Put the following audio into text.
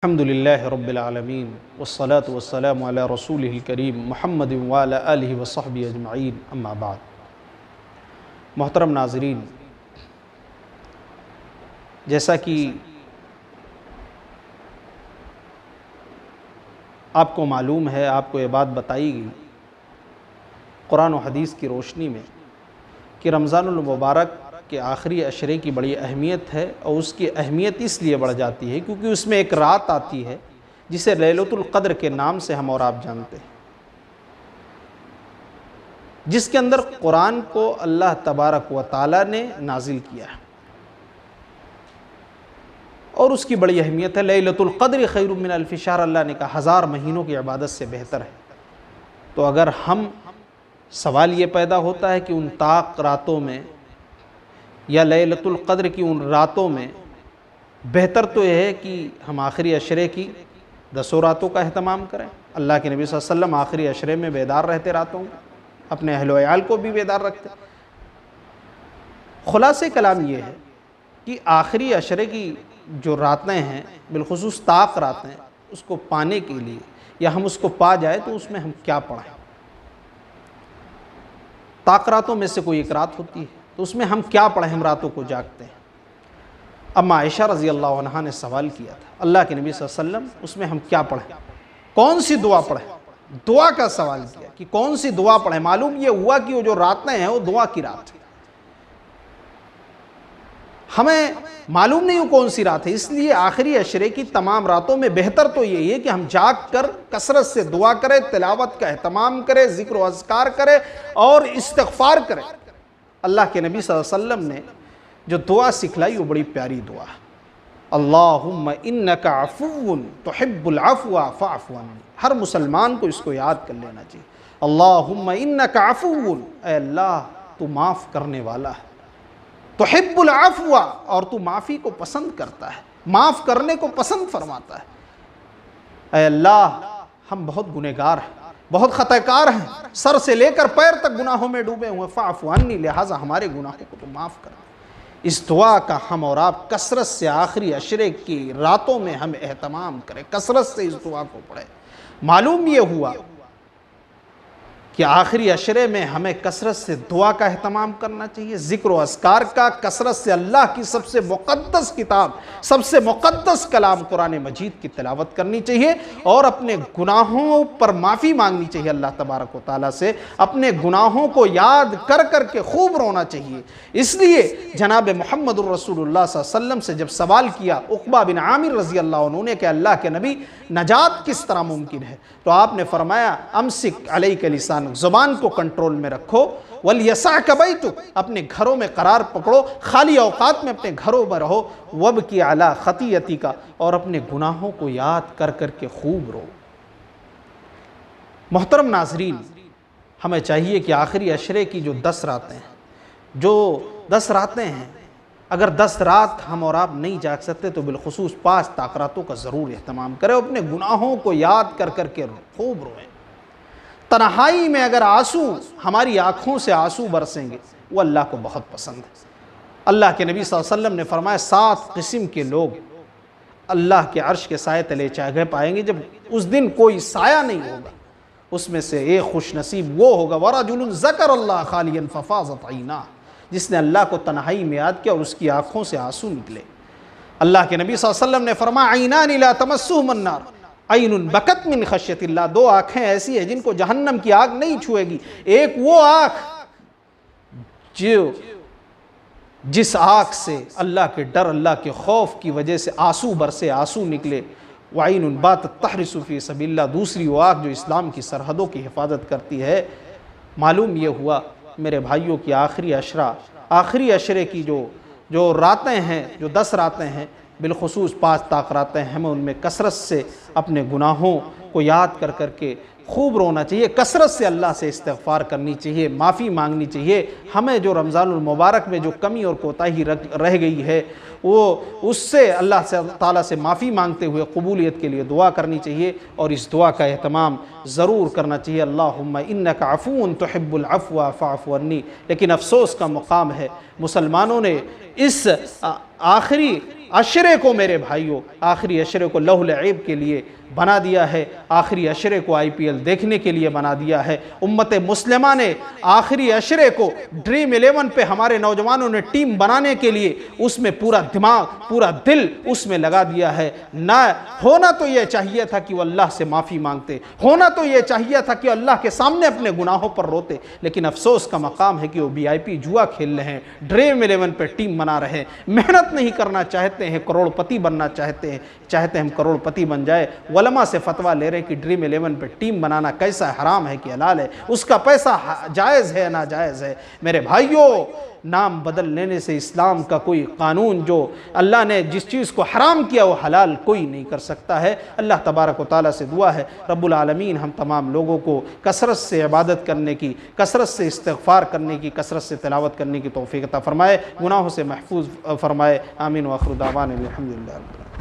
الحمد للہ رب العالمین والصلاة والسلام علی رسولہ الکریم محمد وعلی آلہ وصحبہ اجمعین اما بعد۔ محترم ناظرین، جیسا کہ آپ کو معلوم ہے، آپ کو یہ بات بتائی گئی قرآن و حدیث کی روشنی میں کہ رمضان المبارک کہ آخری عشرے کی بڑی اہمیت ہے، اور اس کی اہمیت اس لیے بڑھ جاتی ہے کیونکہ اس میں ایک رات آتی ہے جسے لیلۃ القدر کے نام سے ہم اور آپ جانتے ہیں، جس کے اندر قرآن کو اللہ تبارک و تعالیٰ نے نازل کیا ہے، اور اس کی بڑی اہمیت ہے۔ لیلۃ القدر خیر من الف شہر، اللہ نے کہا 1000 مہینوں کی عبادت سے بہتر ہے۔ تو اگر ہم سوال یہ پیدا ہوتا ہے کہ ان طاق راتوں میں یا لیلۃ القدر کی ان راتوں میں بہتر تو یہ ہے کہ ہم آخری عشرے کی 10 راتوں کا اہتمام کریں۔ اللہ کے نبی صلی اللہ علیہ وسلم آخری عشرے میں بیدار رہتے راتوں میں، اپنے اہل و عیال کو بھی بیدار رکھتے۔ خلاصہ کلام یہ ہے کہ آخری عشرے کی جو راتیں ہیں، بالخصوص طاق راتیں، اس کو پانے کے لیے یا ہم اس کو پا جائے تو اس میں ہم کیا پڑھیں۔ طاق راتوں میں سے کوئی ایک رات ہوتی ہے، تو اس میں ہم کیا پڑھیں؟ ہم راتوں کو جاگتے ہیں۔ اما عائشہ رضی اللہ عنہا نے سوال کیا تھا، اللہ کے نبی صلی اللہ علیہ وسلم اس میں ہم کیا پڑھیں، کون سی دعا پڑھیں؟ دعا کا سوال کیا کہ کون سی دعا پڑھیں۔ معلوم یہ ہوا کہ وہ جو راتیں ہیں وہ دعا کی رات ہے۔ ہمیں معلوم نہیں کون سی رات ہے، اس لیے آخری عشرے کی تمام راتوں میں بہتر تو یہی ہے کہ ہم جاگ کر کثرت سے دعا کریں، تلاوت کا اہتمام کریں، ذکر و اذکار کریں اور استغفار کریں۔ اللہ کے نبی صلی اللہ علیہ وسلم نے جو دعا سکھلائی وہ بڑی پیاری دعا ہے، اللہم انک عفو تحب العفو فاعف عنی۔ ہر مسلمان کو اس کو یاد کر لینا چاہیے، اللہم انک عفو، اے اللہ تو معاف کرنے والا ہے، تحب العفو، اور تو معافی کو پسند کرتا ہے، معاف کرنے کو پسند فرماتا ہے۔ اے اللہ ہم بہت گنہگار ہیں، بہت خطاکار ہیں، سر سے لے کر پیر تک گناہوں میں ڈوبے ہوئے، فاعف عنی، لہٰذا ہمارے گناہوں کو تو معاف کر۔ اس دعا کا ہم اور آپ کثرت سے آخری عشرے کی راتوں میں ہم اہتمام کریں، کثرت سے اس دعا کو پڑھیں۔ معلوم یہ ہوا کہ آخری عشرے میں ہمیں کثرت سے دعا کا اہتمام کرنا چاہیے، ذکر و اذکار کا، کثرت سے اللہ کی سب سے مقدس کتاب، سب سے مقدس کلام قرآن مجید کی تلاوت کرنی چاہیے، اور اپنے گناہوں پر معافی مانگنی چاہیے اللہ تبارک و تعالیٰ سے، اپنے گناہوں کو یاد کر کر کے خوب رونا چاہیے۔ اس لیے جناب محمد الرسول اللہ صلی اللہ علیہ وسلم سے جب سوال کیا عقبہ بن عامر رضی اللہ عنہ نے کہ اللہ کے نبی نجات کس طرح ممکن ہے، تو آپ نے فرمایا امسک علیک لسانک، زبان کو کنٹرول میں رکھو، وَلْيَسَعْكَ بَيْتُكَ، اپنے گھروں میں قرار پکڑو، خالی اوقات میں اپنے گھروں میں رہو، وَابْكِ عَلَىٰ خَطِيئَتِكَ، اور اپنے گناہوں کو یاد کر کر کے خوب رو۔ محترم ناظرین، ہمیں چاہیے کہ آخری عشرے کی جو 10 راتیں ہیں، جو 10 راتیں ہیں، اگر 10 رات ہم اور آپ نہیں جاگ سکتے تو بالخصوص 5 طاق راتوں کا ضرور اہتمام کریں، اپنے گناہوں کو یاد کر کر کے خوب روئیں۔ تنہائی میں اگر آنسو، ہماری آنکھوں سے آنسو برسیں گے، وہ اللہ کو بہت پسند ہے۔ اللہ کے نبی صلی اللہ علیہ وسلم نے فرمایا 7 قسم کے لوگ اللہ کے عرش کے سائے تلے جگہ پائیں گے، جب اس دن کوئی سایہ نہیں ہوگا۔ اس میں سے ایک خوش نصیب وہ ہوگا وَرَجُلٌ ذَكَرَ اللَّهَ خَالِيًا فَفَاضَتْ عَيْنَاهُ، جس نے اللہ کو تنہائی میں یاد کیا اور اس کی آنکھوں سے آنسو نکلے۔ اللہ کے نبی صلی اللہ علیہ وسلم نے فرمایا عَيْنَانِ لَا تَمَسُّهُمَا النَّارُ، عین بکت من خشیت اللہ، 2 آنکھیں ایسی ہیں جن کو جہنم کی آگ نہیں چھوئے گی۔ ایک وہ آنکھ جس آنکھ سے اللہ کے ڈر، اللہ کے خوف کی وجہ سے آنسو برسے، آنسو نکلے، وعین باتت تحرس فی سبیل اللہ، دوسری وہ آنکھ جو اسلام کی سرحدوں کی حفاظت کرتی ہے۔ معلوم یہ ہوا میرے بھائیوں کی آخری عشرے کی جو راتیں ہیں، جو 10 راتیں ہیں، بالخصوص 5 طاق راتیں ہیں، ہمیں ان میں کثرت سے اپنے گناہوں کو یاد کر کر کے خوب رونا چاہیے، کثرت سے اللہ سے استغفار کرنی چاہیے، معافی مانگنی چاہیے۔ ہمیں جو رمضان المبارک میں جو کمی اور کوتاہی رہ گئی ہے، وہ اس سے اللہ تعالیٰ سے معافی مانگتے ہوئے قبولیت کے لیے دعا کرنی چاہیے، اور اس دعا کا اہتمام ضرور کرنا چاہیے، اللہم انک عفو تحب العفو فاعف عنی۔ لیکن افسوس کا مقام ہے، مسلمانوں نے اس آخری عشرے کو میرے بھائیوں، آخری عشرے کو لہو لعب کے لیے بنا دیا ہے، آخری عشرے کو IPL دیکھنے کے لیے بنا دیا ہے۔ امت مسلمہ نے آخری عشرے کو ڈریم 11 پہ ہمارے نوجوانوں نے ٹیم بنانے کے لیے اس میں پورا دماغ، پورا دل اس میں لگا دیا ہے۔ نہ ہونا تو یہ چاہیے تھا کہ وہ اللہ سے معافی مانگتے، ہونا تو یہ چاہیے تھا کہ اللہ کے سامنے اپنے گناہوں پر روتے، لیکن افسوس کا مقام ہے کہ وہ VIP جوا کھیل رہے ہیں، ڈریم 11 پہ ٹیم بنا رہے ہیں، محنت نہیں کرنا چاہتے ہیں، کروڑ پتی بننا چاہتے ہیں، ہم کروڑ پتی بن جائے۔ علماء سے فتویٰ لے رہے ہیں کہ ڈریم 11 پہ ٹیم بنانا کیسا حرام ہے کہ حلال ہے، اس کا پیسہ جائز ہے ناجائز ہے۔ میرے بھائیوں، نام بدل لینے سے اسلام کا کوئی قانون، جو اللہ نے جس چیز کو حرام کیا وہ حلال کوئی نہیں کر سکتا ہے۔ اللہ تبارک و تعالیٰ سے دعا ہے رب العالمین ہم تمام لوگوں کو کثرت سے عبادت کرنے کی، کثرت سے استغفار کرنے کی، کثرت سے تلاوت کرنے کی توفیق عطا فرمائے، گناہوں سے محفوظ فرمائے۔ آمین وآخر دعوانا الحمدللہ۔